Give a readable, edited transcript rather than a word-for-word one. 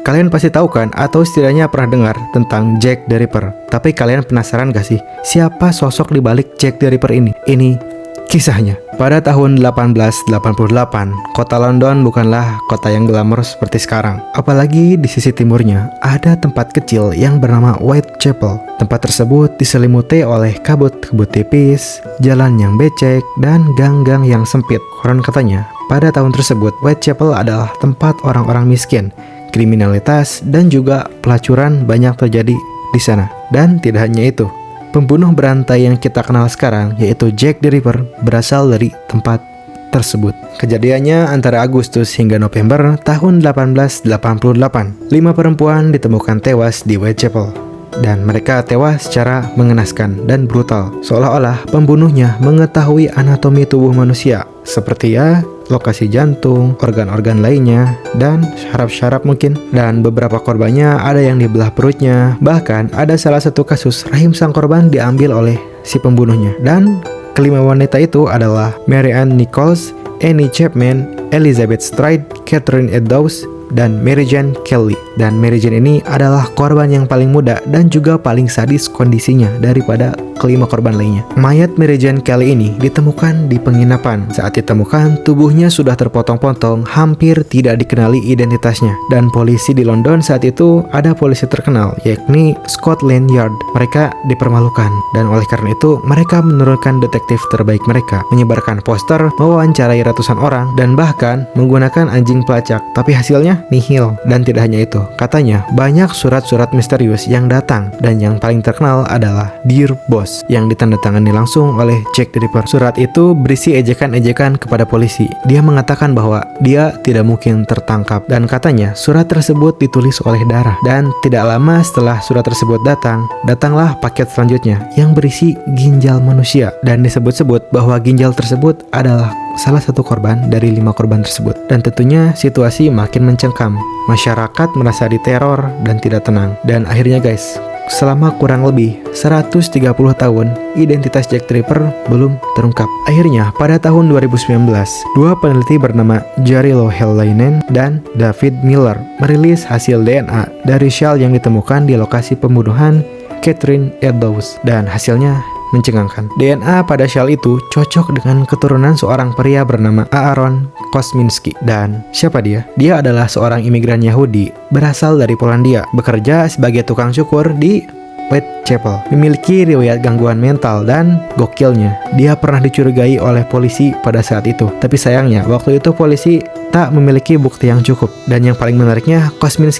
Kalian pasti tahu kan, atau setidaknya pernah dengar tentang Jack the Ripper. Tapi kalian penasaran gak sih, siapa sosok di balik Jack the Ripper ini? Ini kisahnya. Pada tahun 1888, kota London bukanlah kota yang glamor seperti sekarang. Apalagi di sisi timurnya, ada tempat kecil yang bernama Whitechapel. Tempat tersebut diselimuti oleh kabut-kabut tipis, jalan yang becek, dan gang-gang yang sempit. Konon katanya, pada tahun tersebut, Whitechapel adalah tempat orang-orang miskin, kriminalitas, dan juga pelacuran banyak terjadi di sana. Dan tidak hanya itu, pembunuh berantai yang kita kenal sekarang, yaitu Jack the Ripper, berasal dari tempat tersebut. Kejadiannya antara Agustus hingga November tahun 1888. 5 perempuan ditemukan tewas di Whitechapel, dan mereka tewas secara mengenaskan dan brutal, seolah-olah pembunuhnya mengetahui anatomi tubuh manusia, seperti lokasi jantung, organ-organ lainnya, dan syaraf-syaraf mungkin. Dan beberapa korbannya ada yang dibelah perutnya. Bahkan ada salah satu kasus rahim sang korban diambil oleh si pembunuhnya. Dan kelima wanita itu adalah Mary Ann Nichols, Annie Chapman, Elizabeth Stride, Catherine Eddowes, dan Mary Jane Kelly. Dan Mary Jane ini adalah korban yang paling muda dan juga paling sadis kondisinya daripada kelima korban lainnya. Mayat Mary Jane Kelly ini ditemukan di penginapan. Saat ditemukan, tubuhnya sudah terpotong-potong, hampir tidak dikenali identitasnya. Dan polisi di London saat itu ada polisi terkenal, yakni Scotland Yard. Mereka dipermalukan, dan oleh karena itu mereka menurunkan detektif terbaik mereka, menyebarkan poster, mewawancarai ratusan orang, dan bahkan menggunakan anjing pelacak. Tapi hasilnya nihil. Dan tidak hanya itu, katanya banyak surat-surat misterius yang datang, dan yang paling terkenal adalah Dear Boss yang ditandatangani langsung oleh Jack the Ripper. Surat itu berisi ejekan-ejekan kepada polisi. Dia mengatakan bahwa dia tidak mungkin tertangkap, dan katanya surat tersebut ditulis oleh darah. Dan tidak lama setelah surat tersebut datanglah paket selanjutnya yang berisi ginjal manusia, dan disebut-sebut bahwa ginjal tersebut adalah salah satu korban dari 5 korban tersebut. Dan tentunya situasi makin mencengkam. Masyarakat merasa diteror dan tidak tenang. Dan akhirnya guys, selama kurang lebih 130 tahun, identitas Jack the Ripper belum terungkap. Akhirnya, pada tahun 2019, 2 peneliti bernama Jarilo Hellainen dan David Miller merilis hasil DNA dari shell yang ditemukan di lokasi pembunuhan Catherine Eddowes. Dan hasilnya mencengangkan. DNA pada shell itu cocok dengan keturunan seorang pria bernama Aaron Kosminski. Dan siapa dia? Dia adalah seorang imigran Yahudi berasal dari Polandia, bekerja sebagai tukang cukur di Whitechapel. Memiliki riwayat gangguan mental, dan gokilnya, dia pernah dicurigai oleh polisi pada saat itu. Tapi sayangnya, waktu itu polisi tak memiliki bukti yang cukup. Dan yang paling menariknya, Kosminski